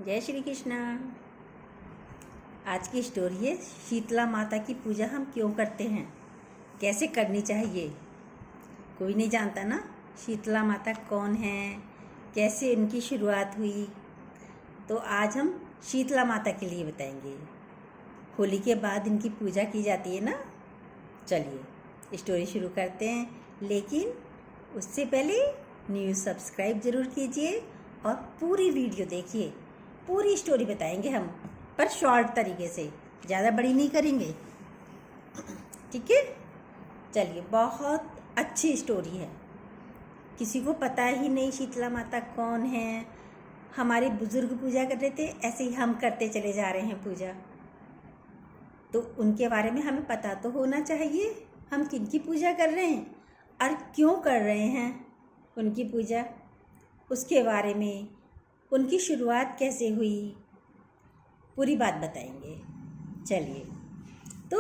जय श्री कृष्णा। आज की स्टोरी है शीतला माता की पूजा हम क्यों करते हैं, कैसे करनी चाहिए। कोई नहीं जानता ना शीतला माता कौन है, कैसे उनकी शुरुआत हुई। तो आज हम शीतला माता के लिए बताएंगे। होली के बाद इनकी पूजा की जाती है ना। चलिए स्टोरी शुरू करते हैं, लेकिन उससे पहले न्यू सब्सक्राइब ज़रूर कीजिए और पूरी वीडियो देखिए। पूरी स्टोरी बताएंगे हम, पर शॉर्ट तरीके से, ज़्यादा बड़ी नहीं करेंगे, ठीक है। चलिए, बहुत अच्छी स्टोरी है। किसी को पता ही नहीं शीतला माता कौन है। हमारे बुजुर्ग पूजा करते थे, ऐसे ही हम करते चले जा रहे हैं पूजा। तो उनके बारे में हमें पता तो होना चाहिए, हम किनकी पूजा कर रहे हैं और क्यों कर रहे हैं उनकी पूजा। उसके बारे में, उनकी शुरुआत कैसे हुई, पूरी बात बताएंगे। चलिए, तो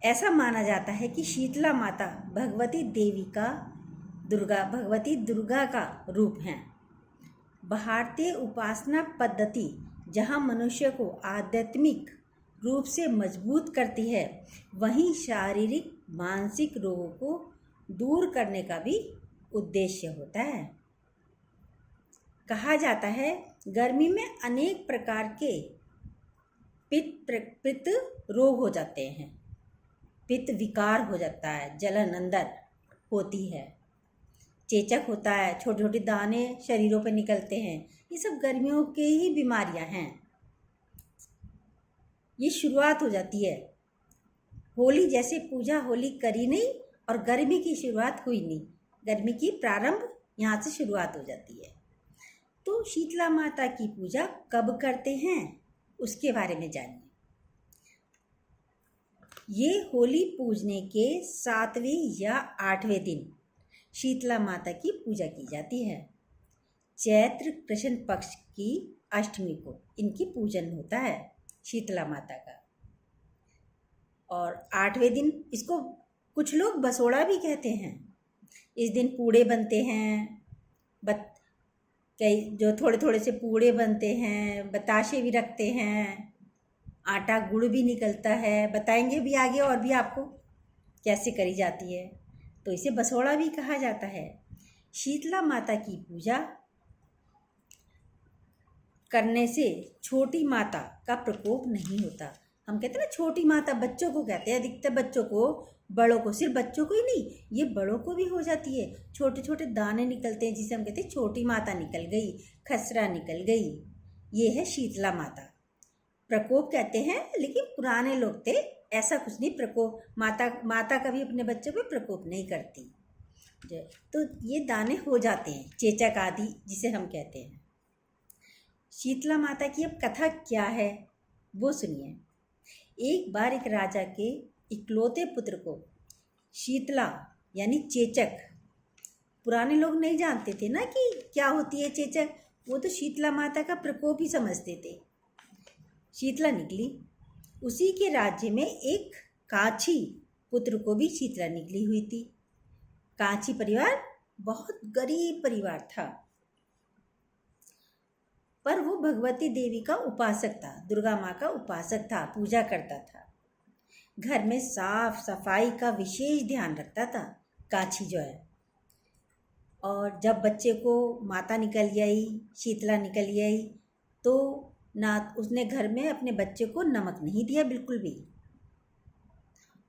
ऐसा माना जाता है कि शीतला माता भगवती दुर्गा का रूप हैं। भारतीय उपासना पद्धति जहाँ मनुष्य को आध्यात्मिक रूप से मजबूत करती है, वहीं शारीरिक मानसिक रोगों को दूर करने का भी उद्देश्य होता है। कहा जाता है गर्मी में अनेक प्रकार के पित्त रोग हो जाते हैं, पित्त विकार हो जाता है, जलन अंदर होती है, चेचक होता है, छोटे छोटे दाने शरीरों पर निकलते हैं। ये सब गर्मियों के ही बीमारियां हैं। ये शुरुआत हो जाती है। होली जैसे पूजा होली करी नहीं और गर्मी की शुरुआत हुई नहीं। गर्मी की प्रारंभ यहाँ से शुरुआत हो जाती है। तो शीतला माता की पूजा कब करते हैं उसके बारे में जानिए। ये होली पूजने के 7वें या 8वें दिन शीतला माता की पूजा की जाती है। चैत्र कृष्ण पक्ष की अष्टमी को इनकी पूजन होता है शीतला माता का। और 8वें दिन इसको कुछ लोग बसोड़ा भी कहते हैं। इस दिन पूड़े बनते हैं, कई जो थोड़े थोड़े से पूड़े बनते हैं, बताशे भी रखते हैं, आटा गुड़ भी निकलता है। बताएंगे भी आगे और भी आपको कैसे करी जाती है। तो इसे बसोड़ा भी कहा जाता है। शीतला माता की पूजा करने से छोटी माता का प्रकोप नहीं होता। हम कहते हैं ना छोटी माता, बच्चों को कहते हैं, अधिकतर बच्चों को, बड़ों को, सिर्फ बच्चों को ही नहीं, ये बड़ों को भी हो जाती है। छोटे छोटे दाने निकलते हैं जिसे हम कहते हैं छोटी माता निकल गई, खसरा निकल गई। ये है शीतला माता। प्रकोप कहते हैं, लेकिन पुराने लोग थे, ऐसा कुछ नहीं। प्रकोप माता कभी अपने बच्चों पे प्रकोप नहीं करती। तो ये दाने हो जाते हैं, चेचक आदि जिसे हम कहते हैं। शीतला माता की अब कथा क्या है वो सुनिए। एक बार एक राजा के इकलौते पुत्र को शीतला यानी चेचक, पुराने लोग नहीं जानते थे ना कि क्या होती है चेचक, वो तो शीतला माता का प्रकोप ही समझते थे। शीतला निकली। उसी के राज्य में एक काछी पुत्र को भी शीतला निकली हुई थी। काछी परिवार बहुत गरीब परिवार था, पर वो भगवती देवी का उपासक था, दुर्गा माँ का उपासक था, पूजा करता था। घर में साफ सफाई का विशेष ध्यान रखता था काछी जो है। और जब बच्चे को माता निकल आई, शीतला निकल आई, तो ना उसने घर में अपने बच्चे को नमक नहीं दिया बिल्कुल भी,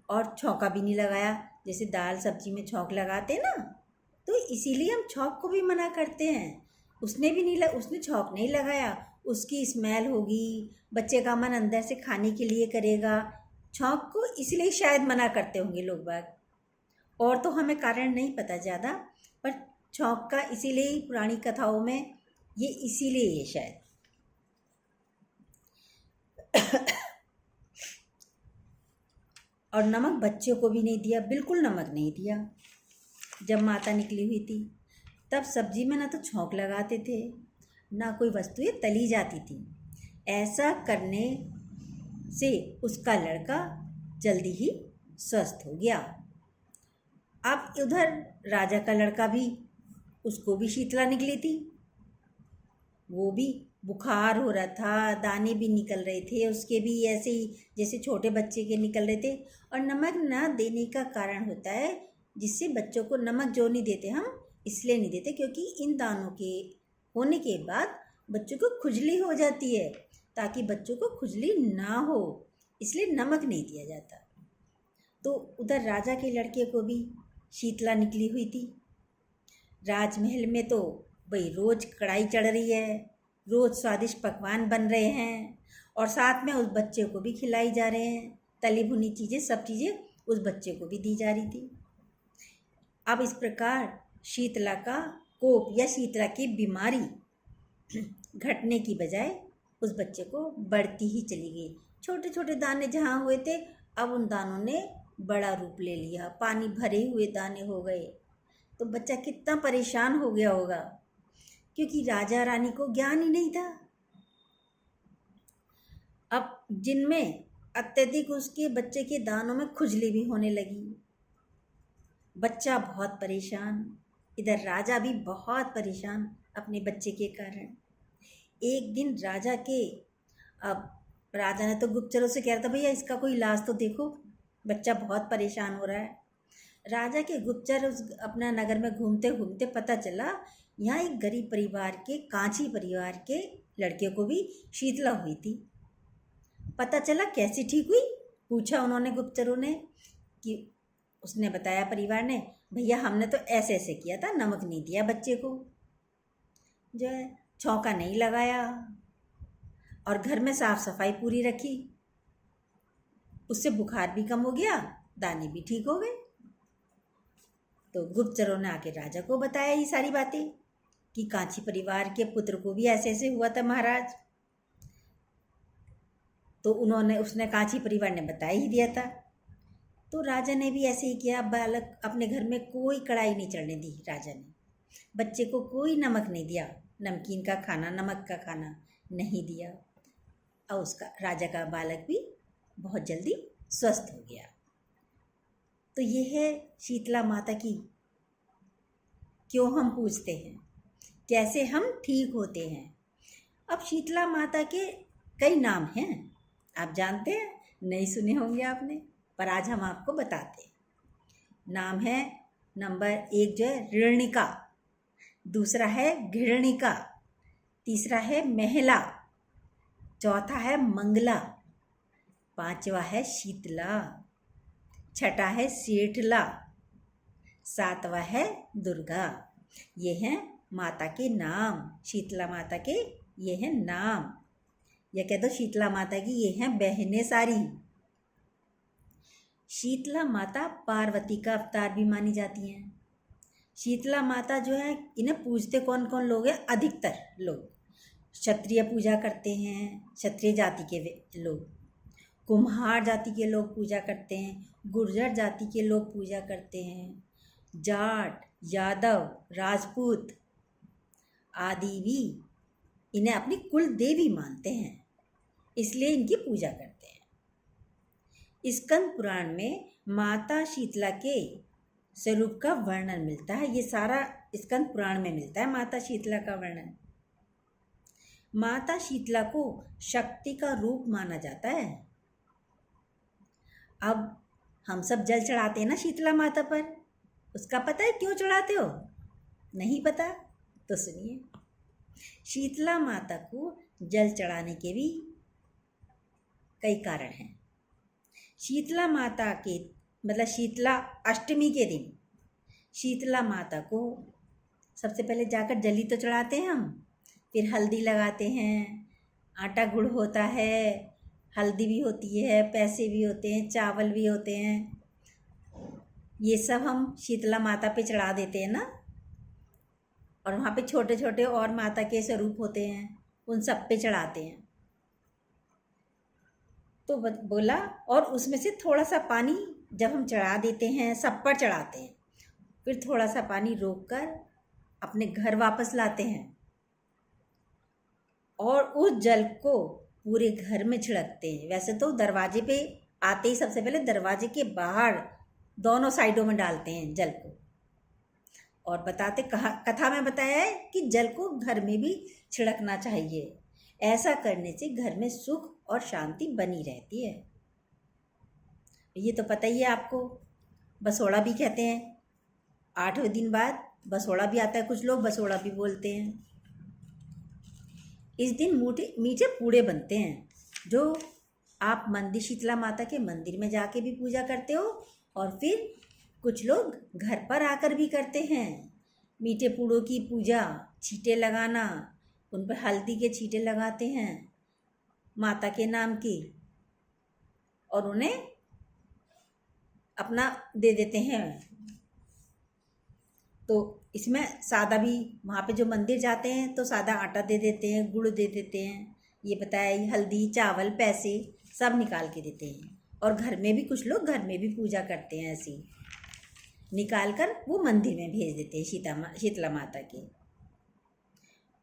और छौंका भी नहीं लगाया। जैसे दाल सब्जी में छौंक लगाते ना, तो इसीलिए हम छौंक को भी मना करते हैं। उसने छौंक नहीं लगाया, उसकी स्मेल होगी, बच्चे का मन अंदर से खाने के लिए करेगा। छौंक को इसलिए शायद मना करते होंगे लोग बाग, और तो हमें कारण नहीं पता ज़्यादा, पर छौंक का इसीलिए ही पुरानी कथाओं में ये इसीलिए है शायद। और नमक बच्चों को भी नहीं दिया, बिल्कुल नमक नहीं दिया। जब माता निकली हुई थी तब सब्जी में ना तो छौंक लगाते थे, ना कोई वस्तुएं तली जाती थी। ऐसा करने से उसका लड़का जल्दी ही स्वस्थ हो गया। अब उधर राजा का लड़का भी, उसको भी शीतला निकली थी, वो भी बुखार हो रहा था, दाने भी निकल रहे थे उसके भी, ऐसे ही जैसे छोटे बच्चे के निकल रहे थे। और नमक ना देने का कारण होता है, जिससे बच्चों को नमक जो नहीं देते हम, इसलिए नहीं देते क्योंकि इन दानों के होने के बाद बच्चों को खुजली हो जाती है, ताकि बच्चों को खुजली ना हो, इसलिए नमक नहीं दिया जाता। तो उधर राजा के लड़के को भी शीतला निकली हुई थी। राजमहल में तो भाई रोज कढ़ाई चढ़ रही है, रोज स्वादिष्ट पकवान बन रहे हैं, और साथ में उस बच्चे को भी खिलाई जा रहे हैं, तली भुनी चीज़ें, सब चीज़ें उस बच्चे को भी दी जा रही थी। अब इस प्रकार शीतला का कोप या शीतला की बीमारी घटने की बजाय उस बच्चे को बढ़ती ही चली गई। छोटे छोटे दाने जहाँ हुए थे, अब उन दानों ने बड़ा रूप ले लिया, पानी भरे हुए दाने हो गए। तो बच्चा कितना परेशान हो गया होगा, क्योंकि राजा रानी को ज्ञान ही नहीं था। अब जिनमें अत्यधिक उसके बच्चे के दानों में खुजली भी होने लगी। बच्चा बहुत परेशान, इधर राजा भी बहुत परेशान अपने बच्चे के कारण। एक दिन राजा के, अब राजा ने तो गुप्तचरों से कह रहा था, भैया इसका कोई इलाज तो देखो, बच्चा बहुत परेशान हो रहा है। राजा के गुप्तचर उस अपना नगर में घूमते घूमते पता चला यहाँ एक गरीब परिवार के, कांची परिवार के लड़के को भी शीतला हुई थी। पता चला कैसे ठीक हुई, पूछा उन्होंने गुप्तचरों ने, कि उसने बताया परिवार ने, भैया हमने तो ऐसे ऐसे किया था, नमक नहीं दिया बच्चे को, जो है छौंका नहीं लगाया, और घर में साफ सफाई पूरी रखी, उससे बुखार भी कम हो गया, दाने भी ठीक हो गए। तो गुप्तचरों ने आके राजा को बताया ये सारी बातें, कि कांची परिवार के पुत्र को भी ऐसे ऐसे हुआ था महाराज। तो उसने कांची परिवार ने बता ही दिया था। तो राजा ने भी ऐसे ही किया। बालक अपने घर में कोई कढ़ाई नहीं चढ़ने दी राजा ने, बच्चे को कोई नमक नहीं दिया, नमकीन का खाना, नमक का खाना नहीं दिया, और उसका राजा का बालक भी बहुत जल्दी स्वस्थ हो गया। तो ये है शीतला माता की, क्यों हम पूजते हैं, कैसे हम ठीक होते हैं। अब शीतला माता के कई नाम हैं, आप जानते हैं, नहीं सुने होंगे आपने, पर आज हम आपको बताते हैं। नाम है नंबर 1 जो है ऋणिका, दूसरा है घृणिका, तीसरा है महिला, चौथा है मंगला, पांचवा है शीतला, छठा है सेठला, सातवां है दुर्गा। ये हैं माता के नाम, शीतला माता के ये हैं नाम, या कह दो शीतला माता की ये हैं बहनें सारी। शीतला माता पार्वती का अवतार भी मानी जाती हैं। शीतला माता जो है, इन्हें पूजते कौन कौन लोग हैं, अधिकतर लोग क्षत्रिय पूजा करते हैं, क्षत्रिय जाति के लोग, कुम्हार जाति के लोग पूजा करते हैं, गुर्जर जाति के लोग पूजा करते हैं, जाट, यादव, राजपूत आदि भी इन्हें अपनी कुल देवी मानते हैं, इसलिए इनकी पूजा करते हैं। स्कंद पुराण में माता शीतला के स्वरूप का वर्णन मिलता है, ये सारा स्कंद पुराण में मिलता है माता शीतला का वर्णन। माता शीतला को शक्ति का रूप माना जाता है। अब हम सब जल चढ़ाते हैं ना शीतला माता पर, उसका पता है क्यों चढ़ाते हो? नहीं पता? तो सुनिए, शीतला माता को जल चढ़ाने के भी कई कारण हैं। शीतला माता के मतलब शीतला अष्टमी के दिन शीतला माता को सबसे पहले जाकर जली तो चढ़ाते हैं हम, फिर हल्दी लगाते हैं, आटा गुड़ होता है, हल्दी भी होती है, पैसे भी होते हैं, चावल भी होते हैं, ये सब हम शीतला माता पे चढ़ा देते हैं ना। और वहाँ पे छोटे छोटे और माता के स्वरूप होते हैं, उन सब पे चढ़ाते हैं। तो बोला, और उसमें से थोड़ा सा पानी जब हम चढ़ा देते हैं, सब पर चढ़ाते हैं, फिर थोड़ा सा पानी रोक कर अपने घर वापस लाते हैं, और उस जल को पूरे घर में छिड़कते हैं। वैसे तो दरवाजे पे आते ही सबसे पहले दरवाजे के बाहर दोनों साइडों में डालते हैं जल को, और कथा में बताया है कि जल को घर में भी छिड़कना चाहिए, ऐसा करने से घर में सुख और शांति बनी रहती है। ये तो पता ही है आपको। बसोड़ा भी कहते हैं। 8वें दिन बाद बसोड़ा भी आता है, कुछ लोग बसोड़ा भी बोलते हैं। इस दिन मीठे मीठे पूड़े बनते हैं, जो आप मंदिर, शीतला माता के मंदिर में जाके भी पूजा करते हो, और फिर कुछ लोग घर पर आकर भी करते हैं। मीठे पूड़ों की पूजा, छींटे लगाना, उन पर हल्दी के छींटे लगाते हैं माता के नाम की, और उन्हें अपना दे देते हैं। तो इसमें सादा भी, वहाँ पे जो मंदिर जाते हैं तो सादा आटा दे देते हैं, गुड़ दे देते हैं, ये बताया, हल्दी, चावल, पैसे सब निकाल के देते हैं। और घर में भी कुछ लोग घर में भी पूजा करते हैं, ऐसी निकाल कर वो मंदिर में भेज देते हैं शीतला माता के।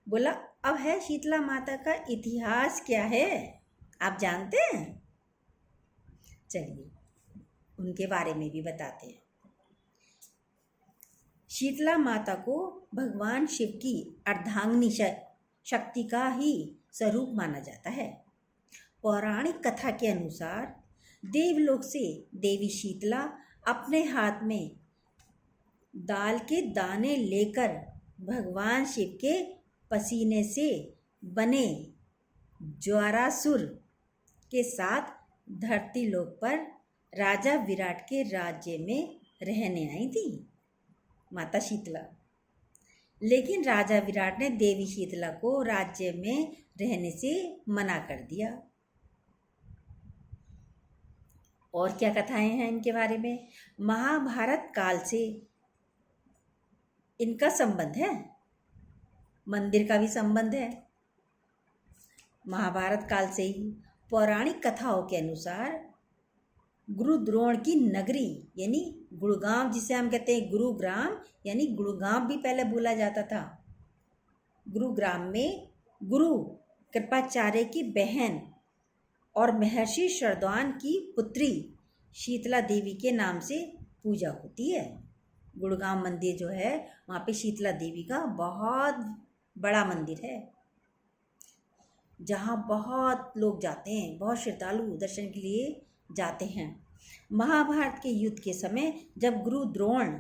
बोला, अब है शीतला माता का इतिहास क्या है, आप जानते हैं? चलिए उनके बारे में भी बताते हैं। शीतला माता को भगवान शिव की अर्धांगिनी शक्ति का ही स्वरूप माना जाता है। पौराणिक कथा के अनुसार देवलोक से देवी शीतला अपने हाथ में दाल के दाने लेकर भगवान शिव के पसीने से बने ज्वारासुर के साथ धरती लोक पर राजा विराट के राज्य में रहने आई थी माता शीतला। लेकिन राजा विराट ने देवी शीतला को राज्य में रहने से मना कर दिया। और क्या कथाएं हैं इनके बारे में? महाभारत काल से इनका संबंध है, मंदिर का भी संबंध है। महाभारत काल से ही पौराणिक कथाओं के अनुसार गुरु द्रोण की नगरी यानी गुड़गांव, जिसे हम कहते हैं गुरुग्राम, यानी गुड़गांव भी पहले बोला जाता था। गुरुग्राम में गुरु कृपाचार्य की बहन और महर्षि शरद्वान की पुत्री शीतला देवी के नाम से पूजा होती है। गुड़गांव मंदिर जो है, वहाँ पे शीतला देवी का बहुत बड़ा मंदिर है, जहाँ बहुत लोग जाते हैं, बहुत श्रद्धालु दर्शन के लिए जाते हैं। महाभारत के युद्ध के समय जब गुरु द्रोण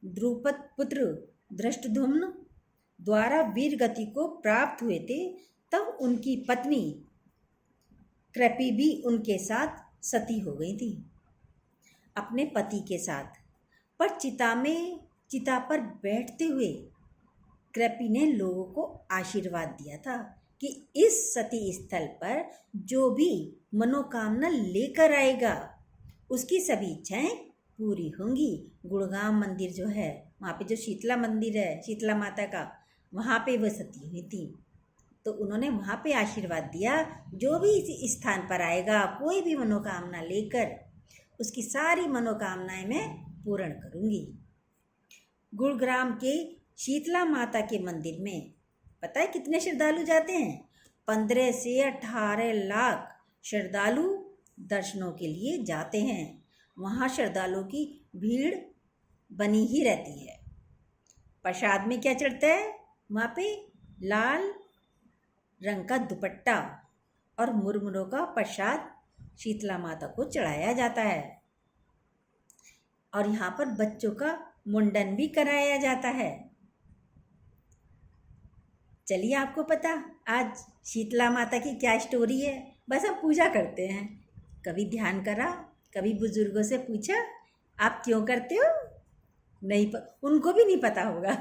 द्रुपद पुत्र धृष्टद्युम्न द्वारा वीर गति को प्राप्त हुए थे, तब उनकी पत्नी कृपि भी उनके साथ सती हो गई थी, अपने पति के साथ। पर चिता पर बैठते हुए कृपि ने लोगों को आशीर्वाद दिया था कि इस सती स्थल पर जो भी मनोकामना लेकर आएगा उसकी सभी इच्छाएं पूरी होंगी। गुड़गांव मंदिर जो है, वहाँ पे जो शीतला मंदिर है शीतला माता का, वहाँ पे वह सती हुई थी। तो उन्होंने वहाँ पे आशीर्वाद दिया, जो भी इस स्थान पर आएगा कोई भी मनोकामना लेकर, उसकी सारी मनोकामनाएं मैं पूर्ण करूँगी। गुड़ग्राम के शीतला माता के मंदिर में पता है कितने श्रद्धालु जाते हैं? 15 से 18 लाख श्रद्धालु दर्शनों के लिए जाते हैं। वहाँ श्रद्धालुओं की भीड़ बनी ही रहती है। प्रसाद में क्या चढ़ता है? वहाँ पे लाल रंग का दुपट्टा और मुरमुरों का प्रसाद शीतला माता को चढ़ाया जाता है। और यहाँ पर बच्चों का मुंडन भी कराया जाता है। चलिए, आपको पता आज शीतला माता की क्या स्टोरी है? बस हम पूजा करते हैं, कभी ध्यान करा, कभी बुजुर्गों से पूछा आप क्यों करते हो, नहीं उनको भी नहीं पता होगा।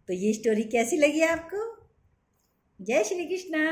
तो ये स्टोरी कैसी लगी आपको? जय श्री कृष्णा।